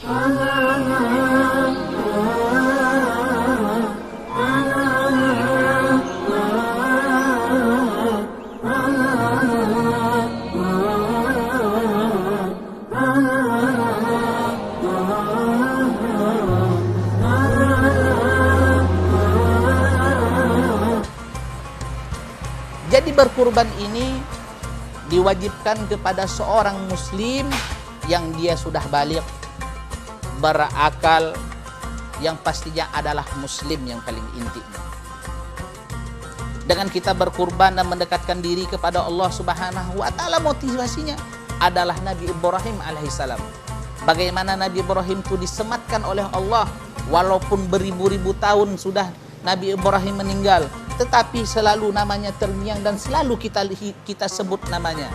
Jadi berkurban ini diwajibkan kepada seorang muslim yang dia sudah balik, berakal, yang pastinya adalah muslim yang paling inti. Dengan kita berkurban dan mendekatkan diri kepada Allah Subhanahu wa taala, motivasinya adalah Nabi Ibrahim alaihissalam. Bagaimana Nabi Ibrahim itu disematkan oleh Allah, walaupun beribu-ribu tahun sudah Nabi Ibrahim meninggal, tetapi selalu namanya terngiang dan selalu kita sebut namanya,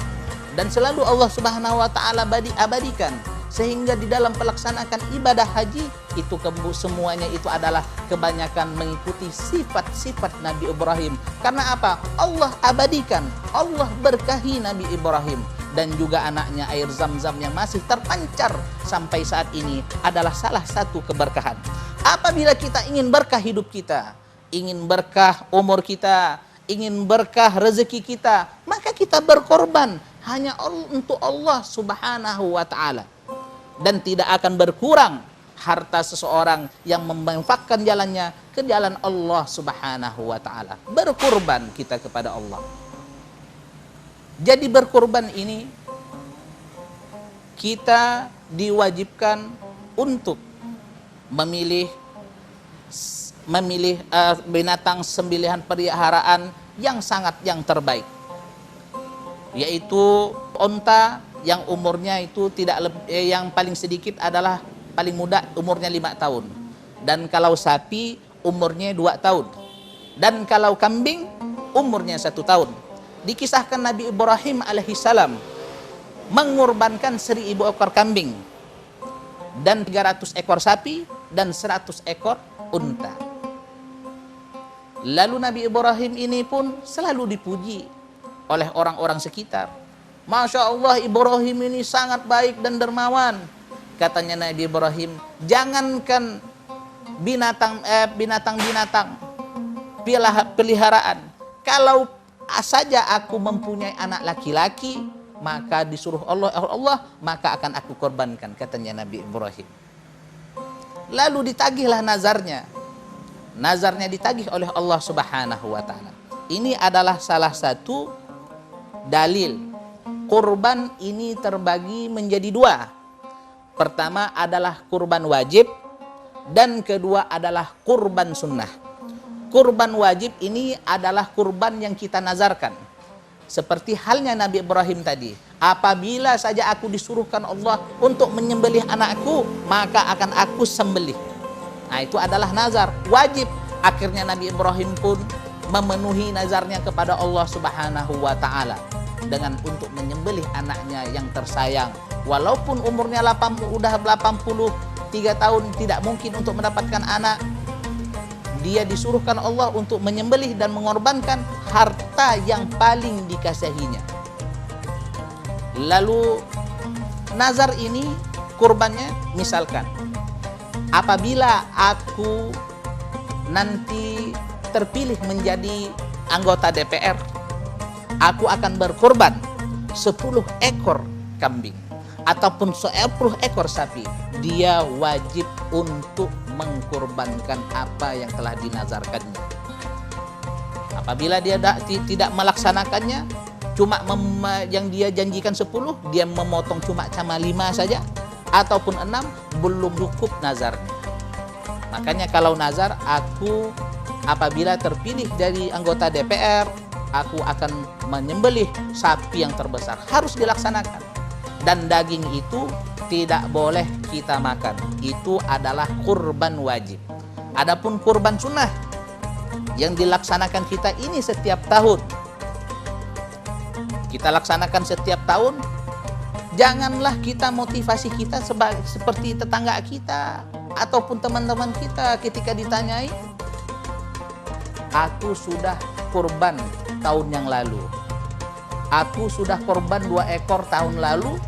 dan selalu Allah Subhanahu wa taala abadikan, sehingga di dalam pelaksanaan ibadah haji itu semuanya itu adalah kebanyakan mengikuti sifat-sifat Nabi Ibrahim. Karena apa? Allah abadikan, Allah berkahi Nabi Ibrahim, dan juga anaknya air zam-zam yang masih terpancar sampai saat ini adalah salah satu keberkahan. Apabila kita ingin berkah hidup kita, ingin berkah umur kita, ingin berkah rezeki kita, maka kita berkorban hanya untuk Allah Subhanahu wa taala. Dan tidak akan berkurang harta seseorang yang memanfaatkan jalannya ke jalan Allah Subhanahu wa taala. Berkorban kita kepada Allah. Jadi berkorban ini kita diwajibkan untuk memilih binatang sembelihan peliharaan yang terbaik, yaitu onta yang umurnya itu yang paling sedikit adalah paling muda umurnya 5 tahun, dan kalau sapi umurnya 2 tahun, dan kalau kambing umurnya 1 tahun. Dikisahkan Nabi Ibrahim alaihissalam mengorbankan 1000 ekor kambing dan 300 ekor sapi dan 100 ekor unta. Lalu Nabi Ibrahim ini pun selalu dipuji oleh orang-orang sekitar. Masya Allah, Ibrahim ini sangat baik dan dermawan. Katanya Nabi Ibrahim, jangankan binatang-binatang peliharaan, kalau saja aku mempunyai anak laki-laki, maka disuruh Allah, maka akan aku korbankan, katanya Nabi Ibrahim. Lalu ditagihlah nazarnya. Nazarnya ditagih oleh Allah Subhanahu wa taala. Ini adalah salah satu dalil kurban ini terbagi menjadi 2. Pertama adalah kurban wajib, dan kedua adalah kurban sunnah. Kurban wajib ini adalah kurban yang kita nazarkan. Seperti halnya Nabi Ibrahim tadi, apabila saja aku disuruhkan Allah untuk menyembelih anakku, maka akan aku sembelih. Nah, itu adalah nazar wajib. Akhirnya Nabi Ibrahim pun memenuhi nazarnya kepada Allah Subhanahu wa taala dengan untuk menyembelih anaknya yang tersayang. Walaupun umurnya 83 tahun tidak mungkin untuk mendapatkan anak, dia disuruhkan Allah untuk menyembelih dan mengorbankan harta yang paling dikasihinya. Lalu nazar ini kurbannya, misalkan apabila aku nanti terpilih menjadi anggota DPR, aku akan berkorban 10 ekor kambing ataupun 10 ekor sapi. Dia wajib untuk mengkorbankan apa yang telah dinazarkannya. Apabila dia tidak melaksanakannya, cuma yang dia janjikan 10, dia memotong cuma 5 saja ataupun 6, belum cukup nazarnya. Makanya kalau nazar, aku apabila terpilih dari anggota DPR, aku akan menyembelih sapi yang terbesar, harus dilaksanakan. Dan daging itu tidak boleh kita makan. Itu adalah kurban wajib. Adapun kurban sunnah yang dilaksanakan kita ini setiap tahun, kita laksanakan setiap tahun. Janganlah kita motivasi kita seperti tetangga kita ataupun teman-teman kita ketika ditanyai, aku sudah kurban tahun yang lalu, aku sudah korban 2 ekor tahun lalu,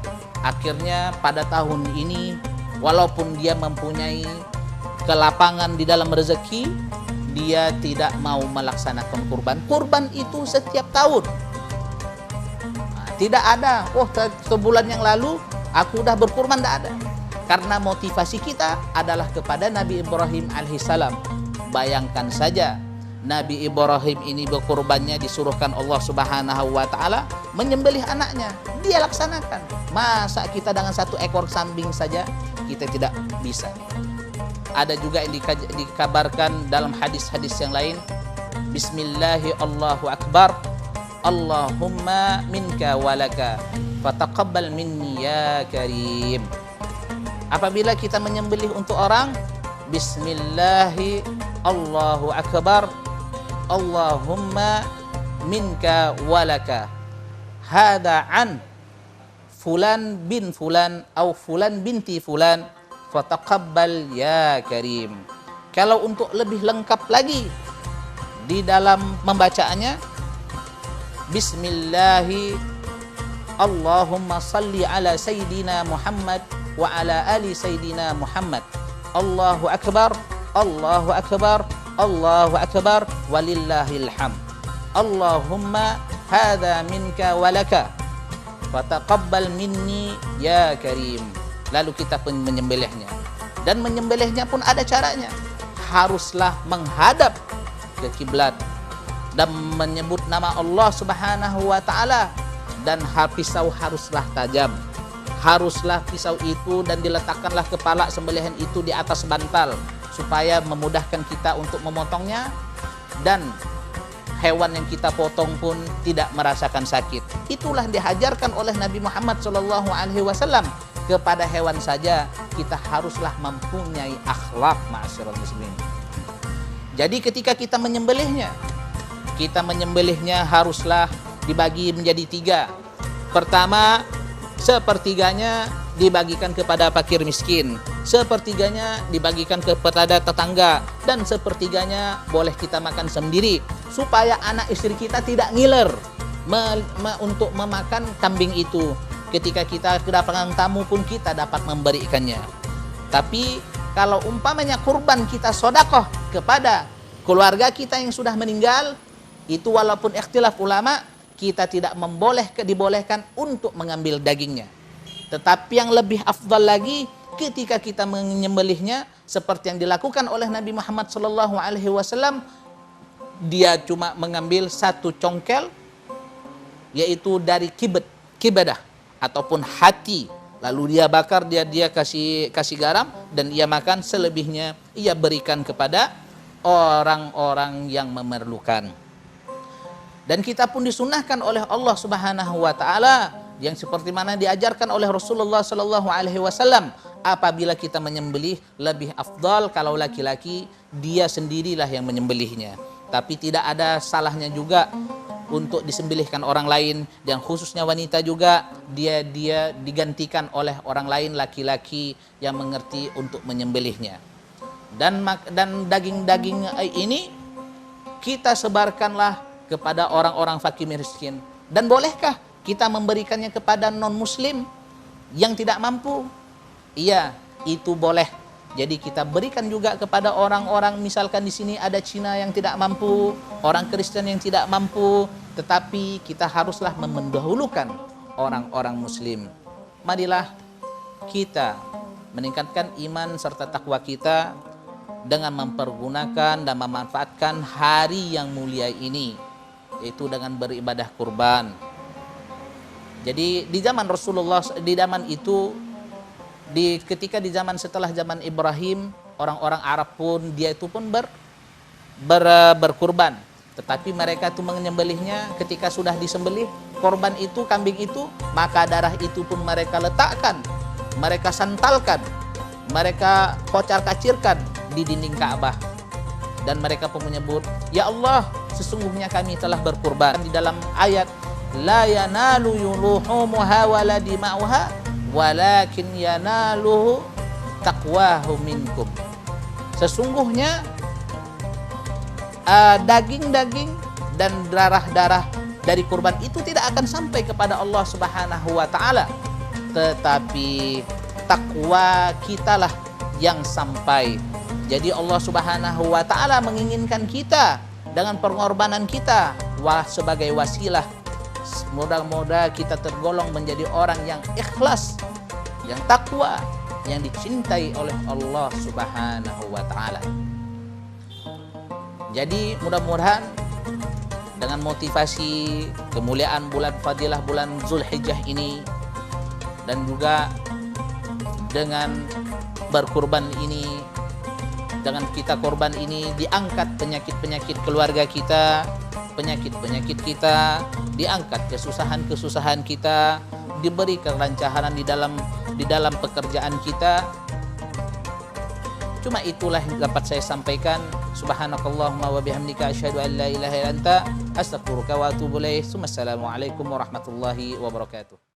akhirnya pada tahun ini Walaupun dia mempunyai kelapangan di dalam rezeki, dia tidak mau melaksanakan kurban. Kurban itu setiap tahun. Tidak ada, sebulan yang lalu aku udah berkurban, tidak ada. Karena motivasi kita adalah kepada Nabi Ibrahim alaihissalam. Bayangkan saja, Nabi Ibrahim ini berkurbannya disuruhkan Allah Subhanahu wa taala menyembelih anaknya. Dia laksanakan. Masa kita dengan satu ekor kambing saja kita tidak bisa? Ada juga yang dikabarkan dalam hadis-hadis yang lain, Bismillahi Allahu Akbar, Allahumma minka walaka fataqabbal minni ya karim. Apabila kita menyembelih untuk orang, Bismillahi Allahu Akbar, Allahumma minka walaka hada an fulan bin fulan atau fulan binti fulan fataqabbal ya karim. Kalau untuk lebih lengkap lagi di dalam membacaannya, Bismillahi Allahumma salli ala Sayyidina Muhammad wa ala ali Sayyidina Muhammad. Allahu Akbar, Allahu Akbar, Allahu Akbar, walillahil hamd. Allahumma hadha minka walaka fataqabbal minni ya karim. Lalu kita pun menyembelihnya. Dan menyembelihnya pun ada caranya. Haruslah menghadap ke kiblat dan menyebut nama Allah Subhanahu wa taala, dan pisau haruslah tajam. Haruslah pisau itu dan diletakkanlah kepala sembelihan itu di atas bantal supaya memudahkan kita untuk memotongnya, dan hewan yang kita potong pun tidak merasakan sakit. Itulah diajarkan oleh Nabi Muhammad SAW. Kepada hewan saja kita haruslah mempunyai akhlak, ma'asyiral muslimin. Jadi ketika kita menyembelihnya haruslah dibagi menjadi 3. Pertama, sepertiganya dibagikan kepada fakir miskin, sepertiganya dibagikan kepada tetangga, dan sepertiganya boleh kita makan sendiri, supaya anak istri kita tidak ngiler untuk memakan kambing itu. Ketika kita kedatangan tamu pun kita dapat memberikannya. Tapi kalau umpamanya kurban kita sodakoh kepada keluarga kita yang sudah meninggal, itu walaupun ikhtilaf ulama, kita tidak dibolehkan untuk mengambil dagingnya. Tetapi yang lebih afdal lagi, ketika kita menyembelihnya seperti yang dilakukan oleh Nabi Muhammad SAW, dia cuma mengambil 1 congkel, yaitu dari kibadah ataupun hati, lalu dia bakar, dia kasih garam, dan ia makan. Selebihnya ia berikan kepada orang-orang yang memerlukan. Dan kita pun disunahkan oleh Allah Subhanahu wa taala, yang seperti mana diajarkan oleh Rasulullah SAW, apabila kita menyembelih lebih afdal kalau laki-laki dia sendirilah yang menyembelihnya. Tapi tidak ada salahnya juga untuk disembelihkan orang lain, dan khususnya wanita juga dia digantikan oleh orang lain laki-laki yang mengerti untuk menyembelihnya. Dan daging-daging ini kita sebarkanlah kepada orang-orang fakir miskin. Dan bolehkah kita memberikannya kepada non-muslim yang tidak mampu? Iya, itu boleh. Jadi kita berikan juga kepada orang-orang, misalkan di sini ada Cina yang tidak mampu, orang Kristen yang tidak mampu, tetapi kita haruslah mendahulukan orang-orang muslim. Marilah kita meningkatkan iman serta takwa kita dengan mempergunakan dan memanfaatkan hari yang mulia ini, yaitu dengan beribadah kurban. Jadi di zaman Rasulullah, di zaman itu, ketika di zaman setelah zaman Ibrahim, orang-orang Arab pun dia itu pun berkurban. Tetapi mereka itu menyembelihnya, ketika sudah disembelih korban itu, kambing itu, maka darah itu pun mereka letakkan, mereka santalkan, mereka kocar-kacirkan di dinding Ka'bah. Dan mereka pun menyebut, ya Allah, sesungguhnya kami telah berkurban. Di dalam ayat, la yanalu luhumuha wala dima'uha walakin yanaluhu taqwahu minkum. Sesungguhnya daging-daging dan darah-darah dari kurban itu tidak akan sampai kepada Allah Subhanahu wa taala, tetapi takwa kita lah yang sampai. Jadi Allah Subhanahu wa taala menginginkan kita dengan pengorbanan kita sebagai wasilah. Mudah-mudahan kita tergolong menjadi orang yang ikhlas, yang takwa, yang dicintai oleh Allah Subhanahu wa taala. Jadi mudah-mudahan dengan motivasi kemuliaan bulan fadilah bulan Zulhijjah ini, dan juga dengan berkurban ini, dengan kita korban ini, diangkat penyakit-penyakit keluarga kita, penyakit-penyakit kita, diangkat kesusahan-kesusahan kita, diberi kelancaran di dalam pekerjaan kita. Cuma itulah yang dapat saya sampaikan. Subhanakallahumma wa bihamdika asyhadu an la ilaha illa anta astaghfiruka wa atubu ilaik. Assalamualaikum warahmatullahi wabarakatuh.